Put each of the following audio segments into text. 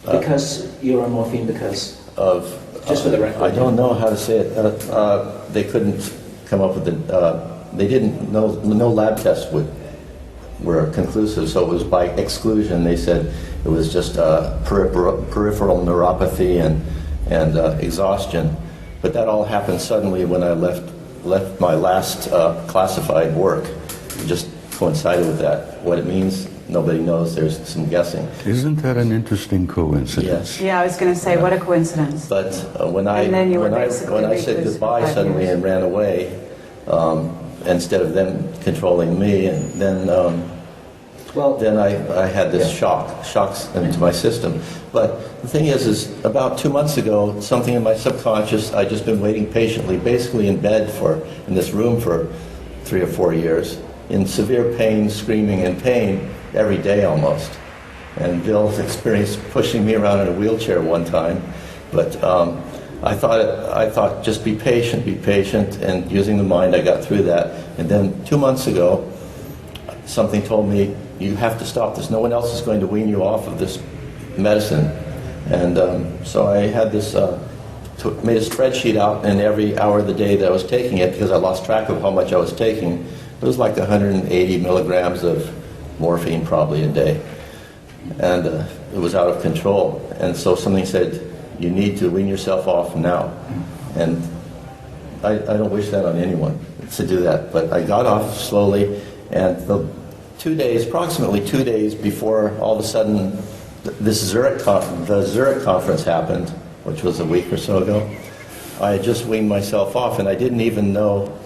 Because you're on morphine because of... Just for the record. I don't know how to say it. They couldn't come up with it. They didn't know, no lab tests were conclusive, so it was by exclusion. They said it was just peripheral neuropathy and exhaustion. But that all happened suddenly when I left my last classified work. It just coincided with that. What it means, nobody knows. There's some guessing. Isn't that an interesting coincidence? Yes. Yeah, I was going to say, what a coincidence. But when I said goodbye suddenly and ran away, instead of them controlling me, and then I had this shocks into my system. But the thing is about 2 months ago, something in my subconscious, I'd just been waiting patiently, basically in bed in this room for 3 or 4 years, in severe pain, screaming in pain, every day almost. And Bill's experienced pushing me around in a wheelchair one time. But I thought just be patient, and using the mind, I got through that. And then 2 months ago, something told me, you have to stop this. No one else is going to wean you off of this medicine. And so I had this, made a spreadsheet out, and every hour of the day that I was taking it, because I lost track of how much I was taking, it was like 180 milligrams of morphine probably a day. And it was out of control. And so something said, you need to wean yourself off now. And I don't wish that on anyone, to do that. But I got off slowly, and approximately 2 days before all of a sudden the Zurich conference happened, which was a week or so ago, I had just weaned myself off, and I didn't even know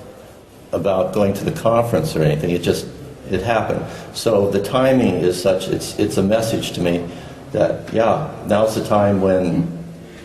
about going to the conference or anything. It happened. So the timing is such, it's a message to me that, now's the time when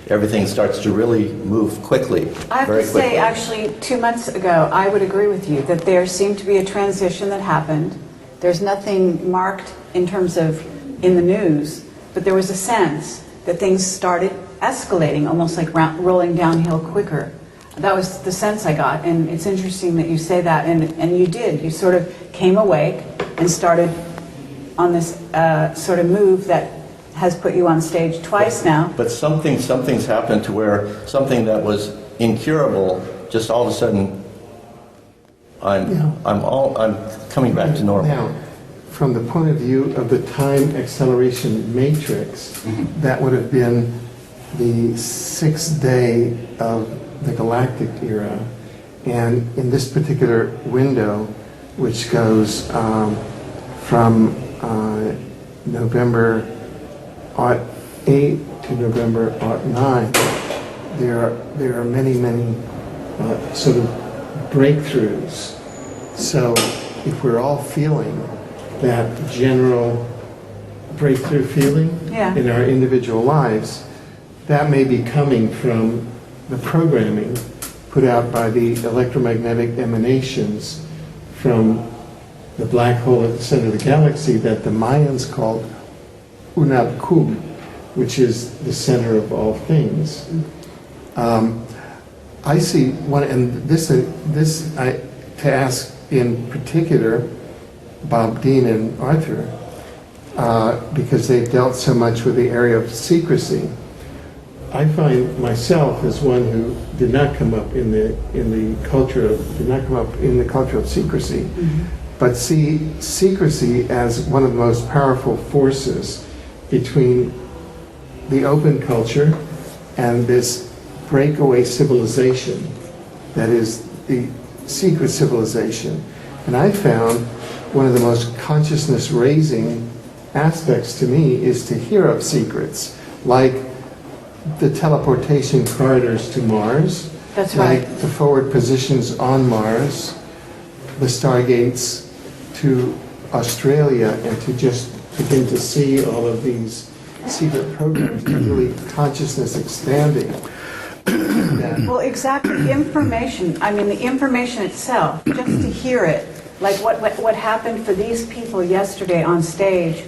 everything starts to really move quickly. I have to say, actually, 2 months ago, I would agree with you that there seemed to be a transition that happened. There's nothing marked in terms of in the news, but there was a sense that things started escalating, almost like rolling downhill quicker. That was the sense I got, and it's interesting that you say that, and you did. You sort of came awake and started on this sort of move that has put you on stage twice now. But something's happened to where something that was incurable, just all of a sudden, I'm coming back to normal. Now, from the point of view of the time acceleration matrix, that would have been the 6th day of the galactic era, and in this particular window, which goes from November 8 to November 9, there are many sort of breakthroughs. So if we're all feeling that general breakthrough feeling in our individual lives, that may be coming from the programming put out by the electromagnetic emanations from the black hole at the center of the galaxy that the Mayans called Unab Kub, which is the center of all things. I see one, and to ask in particular Bob, Dean, and Arthur, because they've dealt so much with the area of secrecy. I find myself as one who did not come up in the culture of secrecy, but see secrecy as one of the most powerful forces between the open culture and this breakaway civilization that is the secret civilization. And I found one of the most consciousness-raising aspects to me is to hear of secrets, like the teleportation corridors to Mars, That's right. like the forward positions on Mars, the stargates to Australia, and to just begin to see all of these secret programs, really consciousness expanding. Well, exactly. The information itself, just to hear it, like what happened for these people yesterday on stage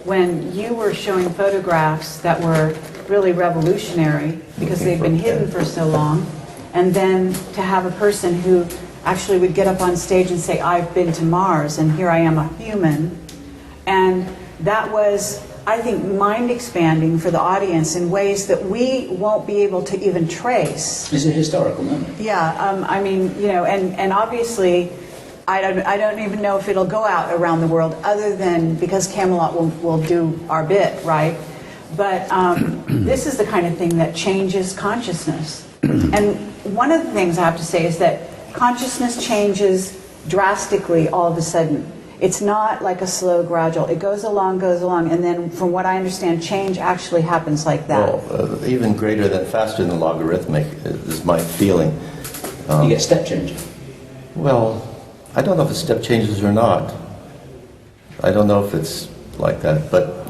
when you were showing photographs that were really revolutionary because they've been hidden for so long, and then to have a person who actually would get up on stage and say, I've been to Mars and here I am a human, and that was I think, mind-expanding for the audience in ways that we won't be able to even trace. It's a historical moment. Yeah, I mean, you know, and obviously, I don't even know if it'll go out around the world other than because Camelot will do our bit, right? But this is the kind of thing that changes consciousness. And one of the things I have to say is that consciousness changes drastically all of a sudden. It's not like a slow, gradual. It goes along, and then from what I understand, change actually happens like that. Well, even greater than, faster than logarithmic is my feeling. You get step change. Well, I don't know if it's step changes or not. I don't know if it's like that, but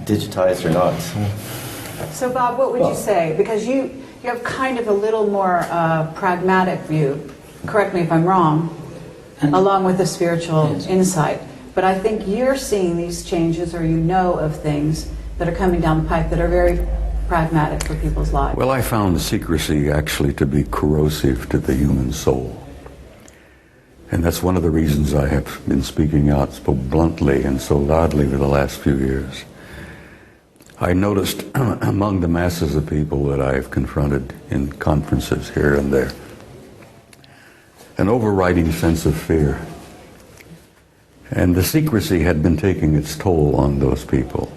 digitized or not. So, Bob, what would you say? Because you have kind of a little more pragmatic view. Correct me if I'm wrong. Along with the spiritual insight. But I think you're seeing these changes, or you know of things that are coming down the pipe that are very pragmatic for people's lives. Well, I found secrecy actually to be corrosive to the human soul. And that's one of the reasons I have been speaking out so bluntly and so loudly for the last few years. I noticed among the masses of people that I've confronted in conferences here and there, an overriding sense of fear. And the secrecy had been taking its toll on those people.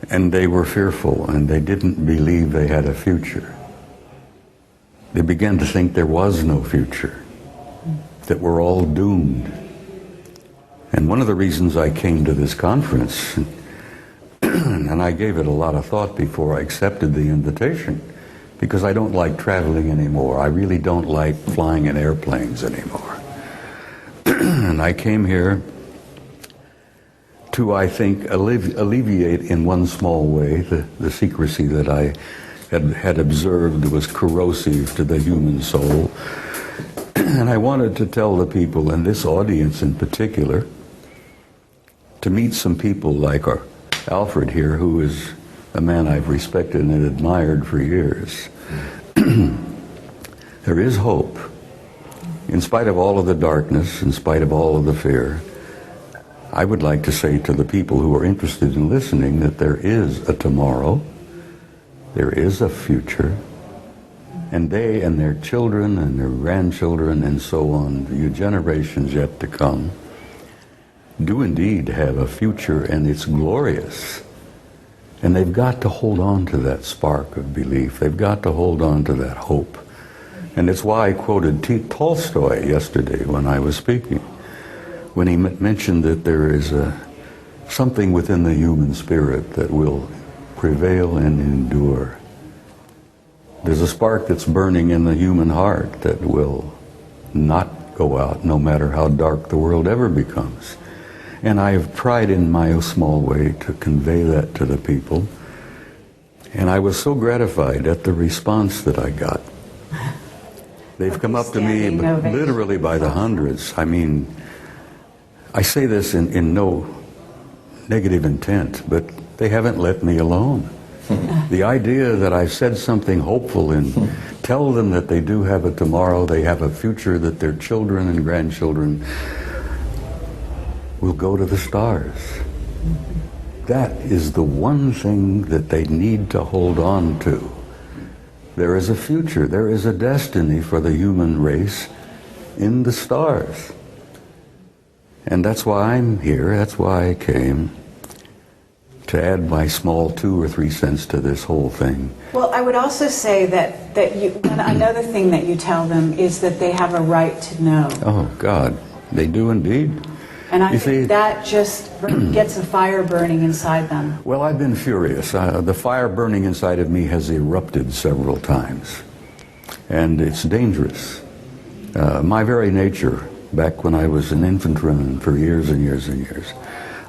And they were fearful, and they didn't believe they had a future. They began to think there was no future, that we're all doomed. And one of the reasons I came to this conference, and I gave it a lot of thought before I accepted the invitation, because I don't like traveling anymore. I really don't like flying in airplanes anymore. And I came here to, I think, alleviate in one small way the secrecy that I had observed was corrosive to the human soul. And I wanted to tell the people, and this audience in particular, to meet some people like Alfred here, who is a man I've respected and admired for years. There is hope. In spite of all of the darkness, in spite of all of the fear, I would like to say to the people who are interested in listening that there is a tomorrow, there is a future, and they and their children and their grandchildren and so on, the generations yet to come, do indeed have a future, and it's glorious. And they've got to hold on to that spark of belief. They've got to hold on to that hope. And it's why I quoted Tolstoy yesterday when I was speaking, when he mentioned that there is something within the human spirit that will prevail and endure. There's a spark that's burning in the human heart that will not go out no matter how dark the world ever becomes. And I have tried in my small way to convey that to the people. And I was so gratified at the response that I got. They've come up to me literally by the hundreds. I mean, I say this in no negative intent, but they haven't let me alone. The idea that I've said something hopeful and tell them that they do have a tomorrow, they have a future, that their children and grandchildren will go to the stars. That is the one thing that they need to hold on to. There is a future, there is a destiny for the human race in the stars. And that's why I'm here, that's why I came, to add my small 2 or 3 cents to this whole thing. Well, I would also say that another thing that you tell them is that they have a right to know. Oh, God, they do indeed. And I think that just gets a fire burning inside them. Well, I've been furious. The fire burning inside of me has erupted several times. And it's dangerous. My very nature, back when I was an infantryman for years and years and years,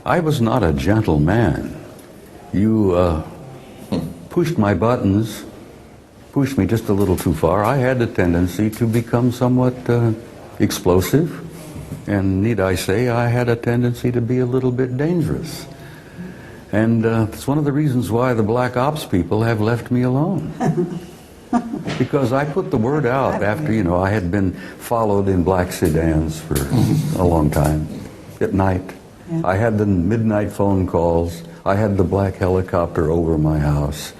I was not a gentle man. You pushed my buttons, pushed me just a little too far. I had a tendency to become somewhat explosive. And need I say, I had a tendency to be a little bit dangerous. And it's one of the reasons why the black ops people have left me alone. Because I put the word out after, I had been followed in black sedans for a long time at night. I had the midnight phone calls. I had the black helicopter over my house.